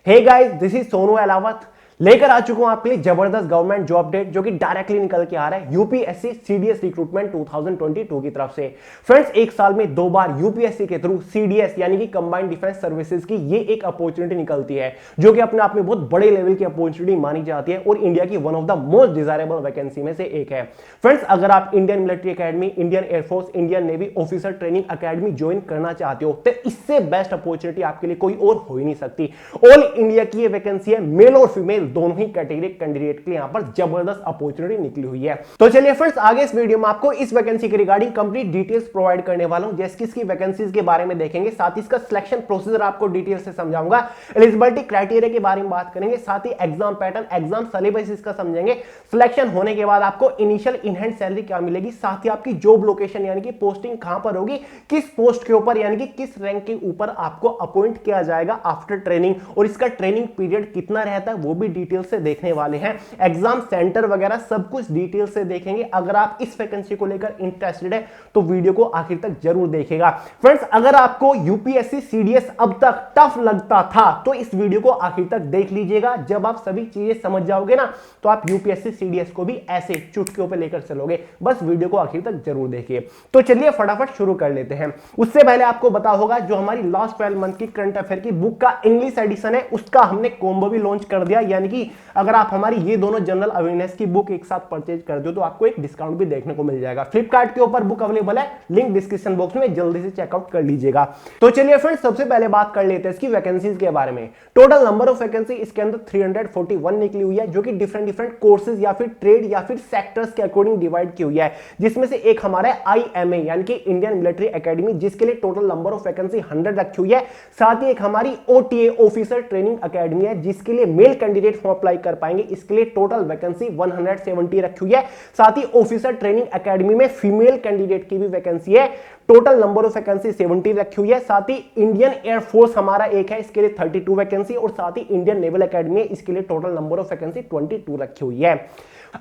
Hey guys, this is Sonu Alawat लेकर आ चुका हूं आपके लिए जबरदस्त गवर्नमेंट जॉब अपडेट जो कि डायरेक्टली निकल के आ रहा है यूपीएससी सीडीएस रिक्रूटमेंट 2022 की तरफ से। फ्रेंड्स, एक साल में 2 बार यूपीएससी के थ्रू सीडीएस यानी कि कंबाइंड डिफेंस सर्विसेज की ये एक अपॉर्चुनिटी निकलती है जो कि अपने आप में बहुत बड़े लेवल की अपॉर्चुनिटी मानी जाती है और इंडिया की one of the most desirable vacancy में से एक है। फ्रेंड्स, अगर आप Indian military academy, Indian air force, Indian navy officer training academy join करना चाहते हो तो इससे बेस्ट अपॉर्चुनिटी आपके लिए कोई और हो ही नहीं सकती। ऑल इंडिया की ये वैकेंसी है, मेल और फीमेल दोनों ही कैटेगरी कैंडिडेट के लिए यहां पर जबरदस्त अपॉर्चुनिटी निकली हुई है। तो चलिए फ्रेंड्स, आगे इस वीडियो में आपको इस वैकेंसी के रिगार्डिंग कंप्लीट डिटेल्स प्रोवाइड करने वाला हूं। जैसे कि इसकी वैकेंसीज के बारे में देखेंगे, साथ ही इसका सिलेक्शन प्रोसीजर आपको डिटेल से समझाऊंगा, एलिजिबिलिटी क्राइटेरिया के बारे में बात करेंगे, साथ ही एग्जाम पैटर्न, एग्जाम सिलेबस इसका समझेंगे। सिलेक्शन होने के बाद आपको इनिशियल इन हैंड सैलरी क्या मिलेगी, साथ ही आपकी जॉब लोकेशन यानी कि पोस्टिंग कहां पर होगी, किस पोस्ट के ऊपर यानी कि किस रैंक के ऊपर आपको अपॉइंट किया जाएगा आफ्टर ट्रेनिंग, और इसका ट्रेनिंग पीरियड कितना रहता है वो भी डिटेल से देखने वाले हैं। एग्जाम सेंटर वगैरह सब कुछ डिटेल से देखेंगे। अगर आप इस वैकेंसी को लेकर इंटरेस्टेड है तो वीडियो को आखिर तक जरूर देखिएगा। फ्रेंड्स, अगर आपको यूपीएससी सीडीएस अब तक टफ लगता था तो इस वीडियो को आखिर तक देख लीजिएगा। जब आप सभी चीजें समझ जाओगे ना तो आप यूपीएससी सीडीएस को भी ऐसे चुटकियों पे लेकर चलोगे। बस वीडियो को आखिर तक जरूर देखिए। तो चलिए फटाफट शुरू कर लेते हैं। उससे पहले आपको बता होगा जो हमारी लास्ट 12 मंथ की करंट अफेयर की बुक का इंग्लिश एडिशन है उसका हमने कॉम्बो भी लॉन्च कर दिया, यानी कि अगर आप हमारी ये दोनों जनरल अवेयरनेस की बुक एक साथ परचेज कर दो तो आपको एक डिस्काउंट भी देखने को मिल जाएगा। फ्लिपकार्ट के ऊपर बुक अवेलेबल है, लिंक डिस्क्रिप्शन बॉक्स में, जल्दी से चेकआउट कर लीजिएगा। तो चलिए फ्रेंड्स, सबसे पहले बात कर लेते हैं इसकी वैकेंसीज के बारे में। टोटल नंबर ऑफ वैकेंसी इसके अंदर 341 निकली हुई है जो कि डिफरेंट डिफरेंट कोर्सेज या फिर ट्रेड या फिर सेक्टर्स के अकॉर्डिंग डिवाइड की हुई है, जिसमें से एक हमारा है आईएमए यानी कि इंडियन मिलिट्री एकेडमी, जिसके लिए टोटल नंबर ऑफ वैकेंसी 100 रखी हुई है। साथ ही एक हमारी ओटीए ऑफिसर ट्रेनिंग अकेडमी है जिसके लिए मेल कैंडिडेट फॉर्म अप्लाई कर पाएंगे, इसके लिए टोटल वैकेंसी 170 रखी हुई है। साथ ही ऑफिसर ट्रेनिंग एकेडमी में फीमेल कैंडिडेट की भी वैकेंसी है, टोटल नंबर ऑफ वैकेंसी 70 रखी हुई है। साथ ही इंडियन एयरफोर्स हमारा एक है, इसके लिए 32 वैकेंसी, और साथ ही इंडियन नेवल एकेडमी है, इसके लिए टोटल नंबर ऑफ वैकेंसी 22 रखी हुई है।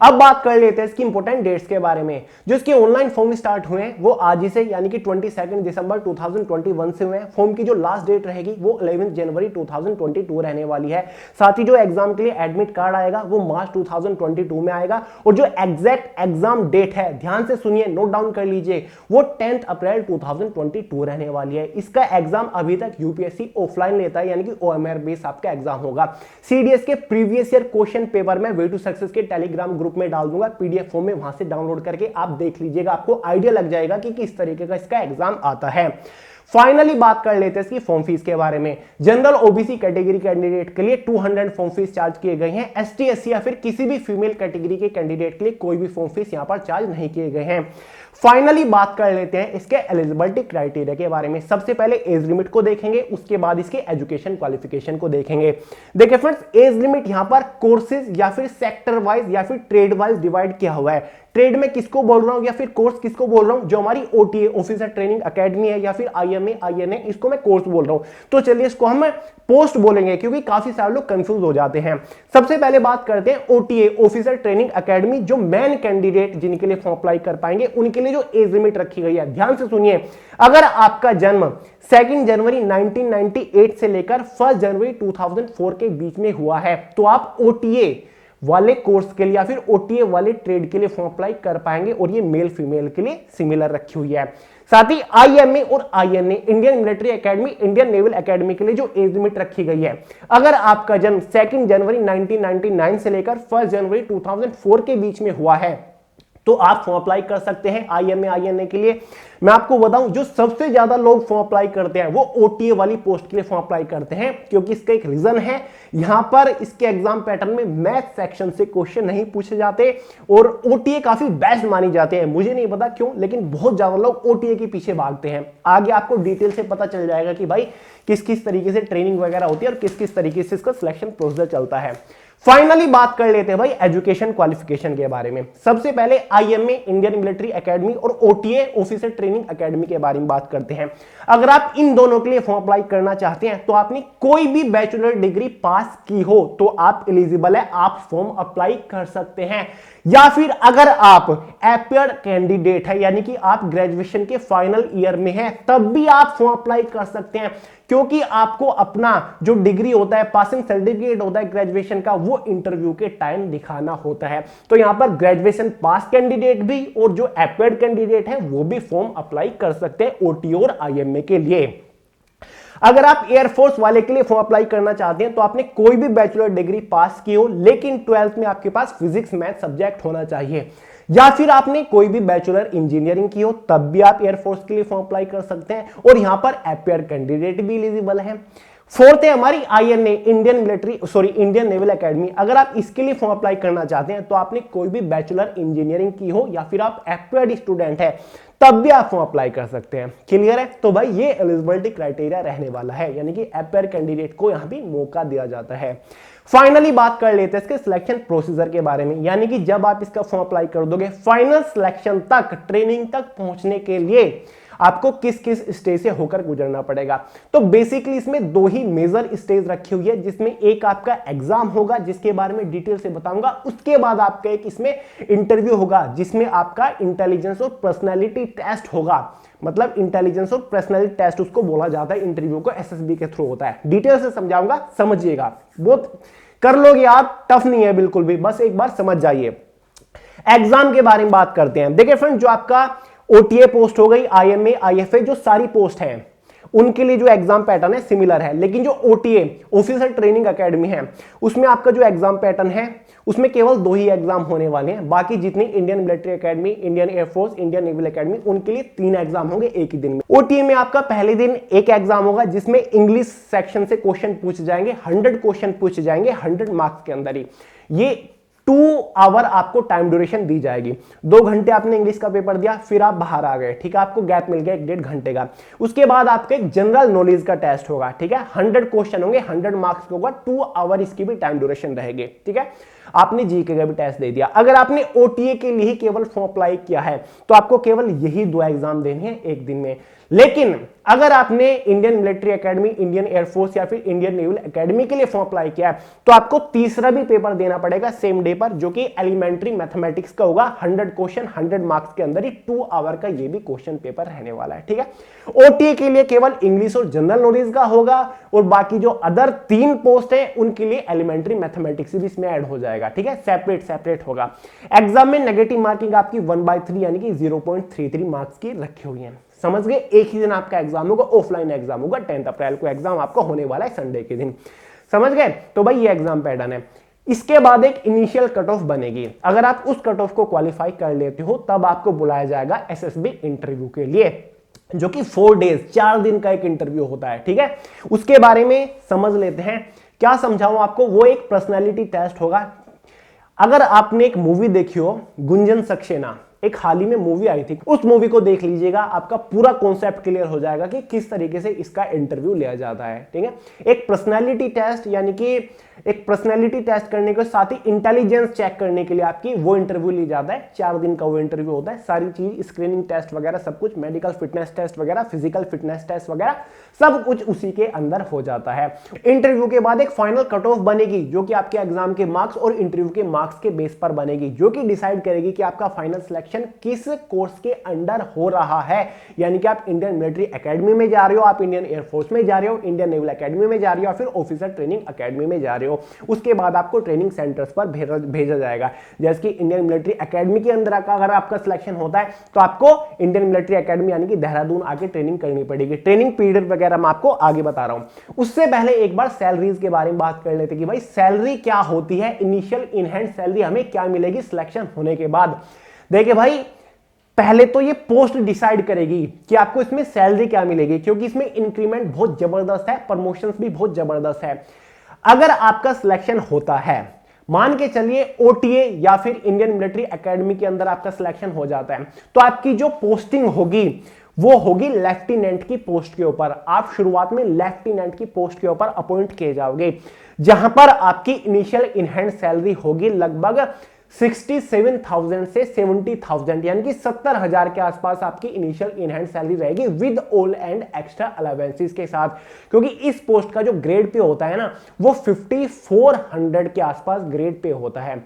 अब बात कर लेते हैं इसकी इंपोर्टेंट डेट्स के बारे में। जो इसके ऑनलाइन फॉर्म स्टार्ट हुए हैं वो आज ही से यानी कि 22 दिसंबर 2021 से हुए हैं। फॉर्म की जो लास्ट डेट रहेगी वो 11 जनवरी 2022 रहने वाली है। साथ ही जो एग्जाम के लिए एडमिट कार्ड आएगा वो मार्च 2022 में आएगा, और जो एग्जैक्ट एग्जाम डेट है, ध्यान से सुनिए, नोट डाउन कर लीजिए, वो 10 अप्रैल 2022 रहने वाली है। इसका एग्जाम अभी तक यूपीएससी ऑफलाइन लेता है यानी कि ओएमआर बेस आपका एग्जाम होगा। सीडीएस के प्रीवियस ईयर क्वेश्चन पेपर में वे टू सक्सेस के टेलीग्राम ग्रुप में डाल दूंगा पीडीएफ फॉर्म में, वहां से डाउनलोड करके आप देख लीजिएगा, आपको आइडिया लग जाएगा कि किस तरीके का इसका एग्जाम आता है। फाइनली बात कर लेते हैं इसकी फॉर्म फीस के बारे में। जनरल ओबीसी कैटेगरी कैंडिडेट के लिए 200 फॉर्म फीस चार्ज किए गए हैं। एसटी एससी या फिर किसी भी फीमेल कैटेगरी के कैंडिडेट के लिए कोई भी फॉर्म फीस यहां पर चार्ज नहीं किए गए हैं। फाइनली बात कर लेते हैं इसके एलिजिबिलिटी क्राइटेरिया के बारे में। सबसे पहले एज लिमिट को देखेंगे, उसके बाद इसके एजुकेशन क्वालिफिकेशन को देखेंगे। देखिए फ्रेंड्स, एज लिमिट यहां पर कोर्सेज या फिर सेक्टर वाइज या फिर ट्रेड वाइज डिवाइड किया हुआ है। ट्रेड में किसको बोल रहा हूं या फिर कोर्स किसको बोल रहा हूं, जो हमारी ओटीए ऑफिसर ट्रेनिंग एकेडमी है या फिर आईएमए आईएनए, इसको मैं कोर्स बोल रहा हूं। तो चलिए इसको हम पोस्ट बोलेंगे क्योंकि काफी सारे लोग कंफ्यूज हो जाते हैं। सबसे पहले बात करते हैं ओटीए ऑफिसर ट्रेनिंग एकेडमी, जो मेन कैंडिडेट जिनके लिए फॉर्म अप्लाई कर पाएंगे उनके लिए जो एज लिमिट रखी गई है, ध्यान से सुनिए। अगर आपका जन्म 2 जनवरी 1998 से लेकर 1 जनवरी 2004 के बीच में हुआ है तो आप ओटीए वाले कोर्स के लिए या फिर ओटीए वाले ट्रेड के लिए फॉर्म अप्लाई कर पाएंगे, और ये मेल फीमेल के लिए सिमिलर रखी हुई है। साथ ही आईएमए और INA Indian military academy, Indian naval academy के लिए जो एज लिमिट रखी गई है, अगर आपका जन्म 2 जनवरी 1999 से लेकर 1 जनवरी 2004 के बीच में हुआ है तो आप फॉर्म अप्लाई कर सकते हैं आईएमए आईएनए के लिए। मैं आपको बताऊं, जो सबसे ज्यादा लोग फॉर्म अप्लाई करते हैं वो ओटीए वाली पोस्ट के लिए फॉर्म अप्लाई करते हैं, क्योंकि इसका एक रीजन है, यहां पर इसके एग्जाम पैटर्न में मैथ सेक्शन से क्वेश्चन नहीं पूछे जाते और ओटीए काफी बेस्ट मानी जाते हैं। मुझे नहीं पता क्यों, लेकिन बहुत ज्यादा लोग ओटीए के पीछे भागते हैं। आगे आपको डिटेल से पता चल जाएगा कि भाई किस किस तरीके से ट्रेनिंग वगैरह होती है और किस किस तरीके से इसका सिलेक्शन प्रोसीजर चलता है। फाइनली बात कर लेते हैं भाई एजुकेशन क्वालिफिकेशन के बारे में। सबसे पहले आईएमए इंडियन मिलिट्री एकेडमी और ओटीए ऑफिसर ट्रेनिंग एकेडमी के बारे में बात करते हैं। अगर आप इन दोनों के लिए फॉर्म अप्लाई करना चाहते हैं तो आपने कोई भी बैचलर डिग्री पास की हो तो आप एलिजिबल है, आप फॉर्म अप्लाई कर सकते हैं। या फिर अगर आप एपियर कैंडिडेट है यानी कि आप ग्रेजुएशन के फाइनल ईयर में हैं तब भी आप फॉर्म अप्लाई कर सकते हैं। क्योंकि आपको अपना जो डिग्री होता है, पासिंग सर्टिफिकेट होता है ग्रेजुएशन का, वो इंटरव्यू के टाइम दिखाना होता है। तो यहां पर ग्रेजुएशन पास कैंडिडेट भी और जो अपेयर्ड कैंडिडेट है वो भी फॉर्म अप्लाई कर सकते हैं ओटी और आईएमए के लिए। अगर आप एयरफोर्स वाले के लिए फॉर्म अप्लाई करना चाहते हैं तो आपने कोई भी बैचलर डिग्री पास की हो, लेकिन 12th में आपके पास फिजिक्स मैथ सब्जेक्ट होना चाहिए, या फिर आपने कोई भी बैचलर इंजीनियरिंग की हो, तब भी आप एयरफोर्स के लिए फॉर्म अप्लाई कर सकते हैं। और यहां पर अपेयर कैंडिडेट भी एलिजिबल है। फोर्थ है हमारी आईएनए, इंडियन नेवल एकेडमी। अगर आप इसके लिए फॉर्म अप्लाई करना चाहते हैं तो आपने कोई भी बैचलर इंजीनियरिंग की हो या फिर आप अपेयर्ड स्टूडेंट है, तब भी आप फॉर्म अप्लाई कर सकते हैं। क्लियर है? तो भाई ये एलिजिबिलिटी क्राइटेरिया रहने वाला है, यानी कि अपेयर कैंडिडेट को यहां भी मौका दिया जाता है। फाइनली बात कर लेते हैं इसके सिलेक्शन प्रोसीजर के बारे में, यानी कि जब आप इसका फॉर्म अप्लाई कर दोगे, फाइनल सिलेक्शन तक, ट्रेनिंग तक पहुंचने के लिए आपको किस किस स्टेज से होकर गुजरना पड़ेगा। तो बेसिकली इसमें दो ही मेजर स्टेज रखी हुई है, जिसमें एक आपका एग्जाम होगा जिसके बारे में डिटेल से बताऊंगा, उसके बाद आपका एक इसमें इंटरव्यू होगा जिसमें आपका इंटेलिजेंस और पर्सनैलिटी टेस्ट होगा। मतलब इंटेलिजेंस और पर्सनैलिटी टेस्ट उसको बोला जाता है, इंटरव्यू को एसएसबी के थ्रू होता है। डिटेल से समझाऊंगा, समझिएगा, बहुत कर लोगे आप, टफ नहीं है बिल्कुल भी, बस एक बार समझ जाइए। एग्जाम के बारे में बात करते हैं। देखिए फ्रेंड, जो आपका ओटीए पोस्ट हो गई, आईएमए, आईएफए, जो सारी पोस्ट हैं उनके लिए जो एग्जाम पैटर्न है सिमिलर है, लेकिन जो ओटीए ऑफिसर ट्रेनिंग एकेडमी है उसमें आपका जो एग्जाम पैटर्न है उसमें केवल 2 ही एग्जाम होने वाले हैं। बाकी जितनी Indian military academy, Indian air force, Indian naval academy, उनके लिए 3 एग्जाम होंगे एक ही दिन में। ओटीए में आपका पहले दिन एक एग्जाम होगा जिसमें इंग्लिश सेक्शन से क्वेश्चन पूछे जाएंगे, 100 क्वेश्चन पूछे जाएंगे 100 मार्क्स के अंदर ही। ये 2 आवर आपको टाइम ड्यूरेशन दी जाएगी। 2 घंटे आपने इंग्लिश का पेपर दिया, फिर आप बाहर आ गए, ठीक है, आपको गैप मिल गया 1-1.5 घंटे का। उसके बाद आपके जनरल नॉलेज का टेस्ट होगा, ठीक है, 100 क्वेश्चन होंगे, 100 मार्क्स का होगा, 2 आवर इसकी भी टाइम ड्यूरेशन रहेगी, ठीक है। आपने जीके का भी टेस्ट दे दिया। अगर आपने ओटीए के लिए ही केवल फॉर्म अप्लाई किया है तो आपको केवल यही 2 एग्जाम देने हैं एक दिन में। लेकिन अगर आपने Indian military academy, Indian air force या फिर इंडियन नेवल एकेडमी के लिए फॉर्म अप्लाई किया है तो आपको तीसरा भी पेपर देना पड़ेगा सेम डे पर, जो कि एलिमेंट्री मैथमेटिक्स का होगा। 100 क्वेश्चन 100 मार्क्स के अंदर ही 2 आवर का ये भी क्वेश्चन पेपर रहने वाला है, ठीक है। ओटीए के लिए केवल इंग्लिश और जनरल नॉलेज का होगा, और बाकी जो अदर 3 पोस्ट है उनके लिए एलिमेंट्री मैथमेटिक्स भी इसमें ऐड हो जाएगा, ठीक है, सेपरेट होगा। एग्जाम में नेगेटिव मार्किंग आपकी 1/3 यानी कि 0.33 मार्क्स की रखी हुई है। समझ गए? एक ही दिन आपका एग्जाम होगा, ऑफलाइन एग्जाम होगा, 10 अप्रैल को एग्जाम आपका होने वाला है संडे के दिन। समझ गए? तो भाई ये एग्जाम पैटर्न है। इसके बाद एक इनिशियल कट ऑफ बनेगी। अगर आप उस कट ऑफ को क्वालिफाई कर लेते हो तब आपको बुलाया जाएगा एसएसबी इंटरव्यू के लिए, जो कि 4 डेज 4 दिन का एक इंटरव्यू होता है, ठीक है। उसके बारे में समझ लेते हैं। क्या समझाऊं आपको? वो एक पर्सनैलिटी टेस्ट होगा। अगर आपने एक मूवी देखी हो गुंजन सक्सेना, एक हाल ही में मूवी आई थी, उस मूवी को देख लीजिएगा, आपका पूरा कॉन्सेप्ट क्लियर हो जाएगा कि किस तरीके से इसका इंटरव्यू लिया जाता है, ठीक है। एक पर्सनैलिटी टेस्ट, यानी कि एक पर्सनैलिटी टेस्ट करने के साथ ही इंटेलिजेंस चेक करने के लिए आपकी वो इंटरव्यू ली जाता है। 4 दिन का वो इंटरव्यू होता है। सारी चीज, स्क्रीनिंग टेस्ट वगैरह सब कुछ, मेडिकल फिटनेस टेस्ट वगैरह, फिजिकल फिटनेस टेस्ट वगैरह सब कुछ उसी के अंदर हो जाता है। इंटरव्यू के बाद एक फाइनल कट ऑफ बनेगी, जो कि आपके एग्जाम के मार्क्स और इंटरव्यू के मार्क्स के बेस पर बनेगी, जो कि डिसाइड करेगी कि आपका फाइनल सिलेक्शन किस कोर्स के अंडर हो रहा है। यानी कि आप इंडियन मिलिट्री एकेडमी में जा रहे हो, आप इंडियन एयरफोर्स में जा रहे हो, इंडियन नेवल एकेडमी में जा रहे हो, या फिर ऑफिसर ट्रेनिंग एकेडमी में जा रहे हो। उसके बाद आपको ट्रेनिंग सेंटर्स पर भेजा जाएगा। जैसे कि इंडियन मिलिट्री एकेडमी के अंदर अगर आपका सिलेक्शन होता है तो आपको इंडियन मिलिट्री एकेडमी यानी कि देहरादून आके ट्रेनिंग करनी पड़ेगी। ट्रेनिंग पीरियड वगैरह मैं आपको आगे बता रहा हूं। उससे पहले एक बार सैलरीज के बारे में बात कर लेते कि भाई सैलरी क्या होती है, इनिशियल इन हैंड सैलरी हमें क्या मिलेगी सिलेक्शन होने के बाद। देखिए भाई, पहले तो ये पोस्ट डिसाइड करेगी कि आपको इसमें सैलरी क्या मिलेगी, क्योंकि इसमें इंक्रीमेंट बहुत जबरदस्त है, प्रमोशंस भी बहुत जबरदस्त है। अगर आपका सिलेक्शन होता है, मान के चलिए ओटीए या फिर इंडियन मिलिट्री एकेडमी के अंदर आपका सिलेक्शन हो जाता है, तो आपकी जो पोस्टिंग होगी वो होगी लेफ्टिनेंट की पोस्ट के ऊपर। आप शुरुआत में लेफ्टिनेंट की पोस्ट के ऊपर अपॉइंट किए जाओगे, जहां पर आपकी इनिशियल इन हैंड सैलरी होगी लगभग 67,000 से 70,000 यानी कि 70,000 के आसपास आपकी इनिशियल इन हैंड सैलरी रहेगी with all and extra allowances के साथ। क्योंकि इस पोस्ट का जो ग्रेड पे होता है ना, वो 5400 के आसपास ग्रेड पे होता है।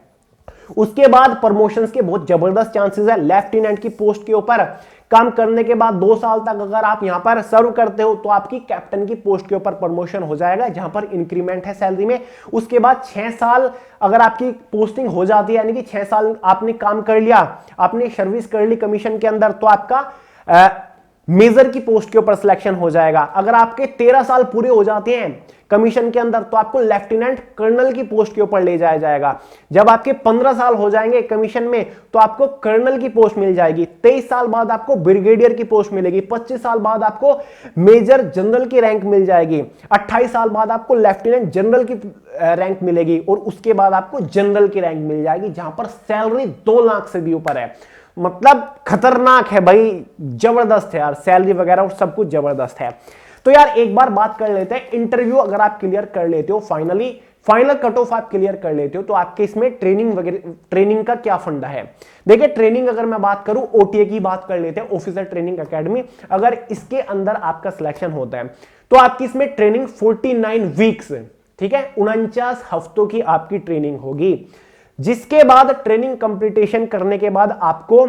उसके बाद प्रमोशंस के बहुत जबरदस्त चांसेस है। लेफ्टिनेंट की पोस्ट के ऊपर काम करने के बाद 2 साल तक अगर आप यहां पर सर्व करते हो तो आपकी कैप्टन की पोस्ट के ऊपर प्रमोशन हो जाएगा, जहां पर इंक्रीमेंट है सैलरी में। उसके बाद 6 साल अगर आपकी पोस्टिंग हो जाती है, यानी कि 6 साल आपने काम कर लिया, आपने सर्विस कर ली कमीशन के अंदर, तो आपका मेजर की पोस्ट के ऊपर सिलेक्शन हो जाएगा। अगर आपके 13 साल पूरे हो जाते हैं कमीशन के अंदर तो आपको लेफ्टिनेंट कर्नल की पोस्ट के ऊपर ले जाया जाएगा। जब आपके 15 साल हो जाएंगे कमीशन में तो आपको कर्नल की पोस्ट मिल जाएगी। 23 साल बाद आपको ब्रिगेडियर की पोस्ट मिलेगी। 25 साल बाद आपको मेजर जनरल की रैंक मिल जाएगी। 28 साल बाद आपको लेफ्टिनेंट जनरल की रैंक मिलेगी और उसके बाद आपको जनरल की रैंक मिल जाएगी, जहां पर सैलरी 2 लाख से भी ऊपर है। मतलब खतरनाक है भाई, जबरदस्त है यार, सैलरी वगैरह और सब कुछ जबरदस्त है। तो यार एक बार बात कर लेते हैं, इंटरव्यू अगर आप क्लियर कर लेते हो, फाइनल कट ऑफ आप क्लियर कर लेते हो तो आपके इसमें ट्रेनिंग वगैरह, ट्रेनिंग का क्या फंडा है। देखिए ट्रेनिंग अगर मैं बात करूं, ओटीए की बात कर लेते हैं, ऑफिसर ट्रेनिंग एकेडमी, अगर इसके अंदर आपका सिलेक्शन होता है तो आपकी इसमें ट्रेनिंग 49 वीक्स, ठीक है, 49 हफ्तों की आपकी ट्रेनिंग होगी। जिसके बाद ट्रेनिंग कंप्लीटेशन करने के बाद आपको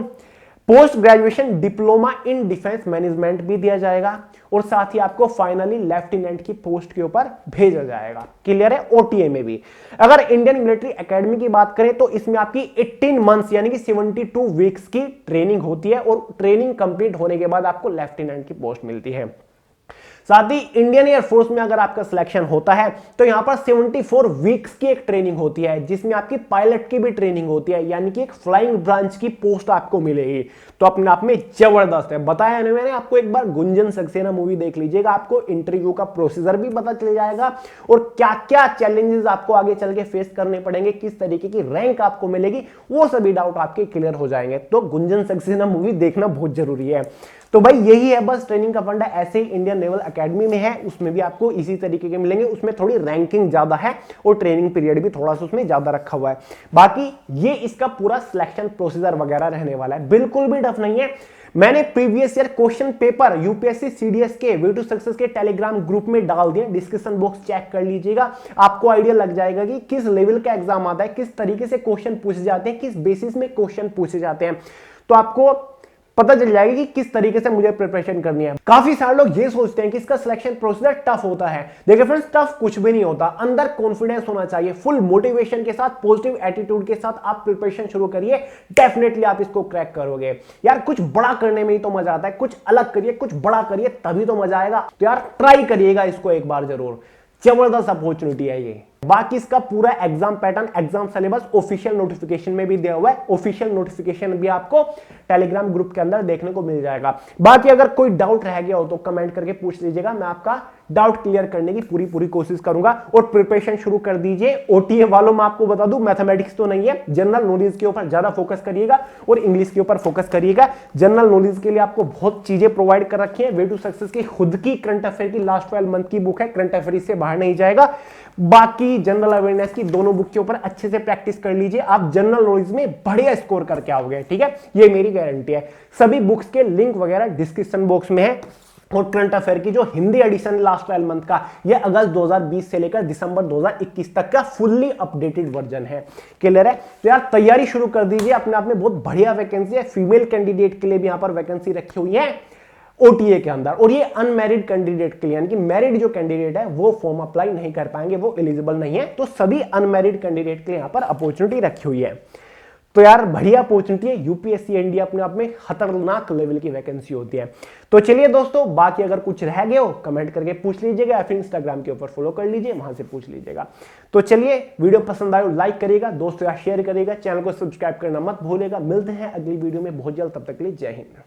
post graduation diploma in defence management भी दिया जाएगा और साथ ही आपको फाइनली लेफ्टिनेंट की पोस्ट के ऊपर भेजा जाएगा। क्लियर है, ओटीए में भी। अगर इंडियन मिलिट्री एकेडमी की बात करें तो इसमें आपकी 18 मंथ्स यानी कि 72 वीक्स की ट्रेनिंग होती है और ट्रेनिंग कंप्लीट होने के बाद आपको लेफ्टिनेंट की पोस्ट मिलती है। साथ ही इंडियन एयरफोर्स में अगर आपका सिलेक्शन होता है तो यहां पर 74 वीक्स की एक ट्रेनिंग होती है, जिसमें आपकी पायलट की भी ट्रेनिंग होती है, यानी कि एक फ्लाइंग ब्रांच की पोस्ट आपको मिलेगी। तो अपने आप में जबरदस्त है। बताया ना मैंने आपको, एक बार गुंजन सक्सेना मूवी देख लीजिएगा, आपको इंटरव्यू का प्रोसीजर भी पता चल जाएगा और क्या क्या चैलेंजेस आपको आगे चल के फेस करने पड़ेंगे, किस तरीके की रैंक आपको मिलेगी, वो सभी डाउट आपके क्लियर हो जाएंगे। तो गुंजन सक्सेना मूवी देखना बहुत जरूरी है। तो भाई यही है बस ट्रेनिंग का फंडा, ऐसे ही इंडियन नेवल एकेडमी में है, उसमें भी आपको इसी तरीके के मिलेंगे। उसमें थोड़ी रैंकिंग ज्यादा है और ट्रेनिंग पीरियड भी थोड़ा सा उसमें ज्यादा रखा हुआ है। बाकी ये इसका पूरा सिलेक्शन प्रोसीजर वगैरह रहने वाला है, बिल्कुल भी टफ नहीं है। मैंने previous year question paper UPSC CDS के वे टू सक्सेस के टेलीग्राम ग्रुप में डाल दिए, डिस्क्रिप्शन बॉक्स चेक कर लीजिएगा, आपको आइडिया लग जाएगा कि किस लेवल का एग्जाम आता है, किस तरीके से क्वेश्चन पूछे जाते हैं, किस बेसिस में क्वेश्चन पूछे जाते हैं। तो आपको पता चल जाएगा कि किस तरीके से मुझे प्रिपरेशन करनी है। काफी सारे लोग ये सोचते हैं कि इसका सिलेक्शन प्रोसीजर टफ होता है। देखिए फ्रेंड्स, टफ कुछ भी नहीं होता। अंदर कॉन्फिडेंस होना चाहिए, फुल मोटिवेशन के साथ, पॉजिटिव एटीट्यूड के साथ आप प्रिपरेशन शुरू करिए, डेफिनेटली आप इसको क्रैक करोगे। यार कुछ बड़ा करने में ही तो मजा आता है, कुछ अलग करिए, कुछ बड़ा करिए, तभी तो मजा आएगा। तो यार ट्राई करिएगा इसको एक बार जरूर, जबरदस्त अपॉर्चुनिटी है ये। बाकी इसका पूरा exam pattern, exam syllabus official notification में भी दिया हुआ है। ऑफिशियल नोटिफिकेशन भी आपको टेलीग्राम ग्रुप के अंदर देखने को मिल जाएगा। बाकी अगर कोई डाउट रह गया हो तो कमेंट करके पूछ लीजिएगा, मैं आपका डाउट क्लियर करने की पूरी कोशिश करूंगा। और प्रिपरेशन शुरू कर दीजिए। ओटीए वालों में आपको बता दूं, मैथमेटिक्स तो नहीं है, जनरल नॉलेज के ऊपर ज्यादा फोकस करिएगा और इंग्लिश के ऊपर फोकस करिएगा। जनरल नॉलेज के लिए आपको बहुत चीजें प्रोवाइड कर रखी है। वे टू सक्सेस की खुद की करंट अफेयर की लास्ट 12 मंथ की बुक है, करंट अफेयर से बाहर नहीं जाएगा। बाकी जनरल अवेयरनेस की दोनों बुक के ऊपर अच्छे से प्रैक्टिस कर लीजिए, आप जनरल नॉलेज में बढ़िया स्कोर करके आओगे, ठीक है, ये मेरी गारंटी है। सभी बुक्स के लिंक वगैरह डिस्क्रिप्शन बॉक्स में है। और करंट अफेयर की जो हिंदी एडिशन लास्ट 12 मंथ का, ये अगस्त 2020 से लेकर दिसंबर 2021 तक का फुल्ली अपडेटेड वर्जन है। क्लियर है? तो यार तैयारी शुरू कर दीजिए, अपने आप में बहुत बढ़िया वैकेंसी है। फीमेल कैंडिडेट के लिए भी यहां पर वैकेंसी रखी हुई है ओटीए के अंदर, और ये अनमैरिड कैंडिडेट के लिए, यानी कि मैरिड जो कैंडिडेट है वो फॉर्म अप्लाई नहीं कर पाएंगे, वो एलिजिबल नहीं है। तो सभी अनमैरिड कैंडिडेट के लिए यहां पर अपॉर्चुनिटी रखी हुई है। तो यार बढ़िया अपॉर्चुनिटी है। यूपीएससी इंडिया अपने आप में खतरनाक लेवल की वैकेंसी होती है। तो चलिए दोस्तों, बाकी अगर कुछ रह गए हो कमेंट करके पूछ लीजिएगा या फिर इंस्टाग्राम के ऊपर फॉलो कर लीजिए, वहां से पूछ लीजिएगा। तो चलिए, वीडियो पसंद आए लाइक करिएगा, दोस्तों या शेयर करिएगा, चैनल को सब्सक्राइब करना मत भूलिएगा। मिलते हैं अगली वीडियो में बहुत जल्द, तब तक के लिए जय हिंद।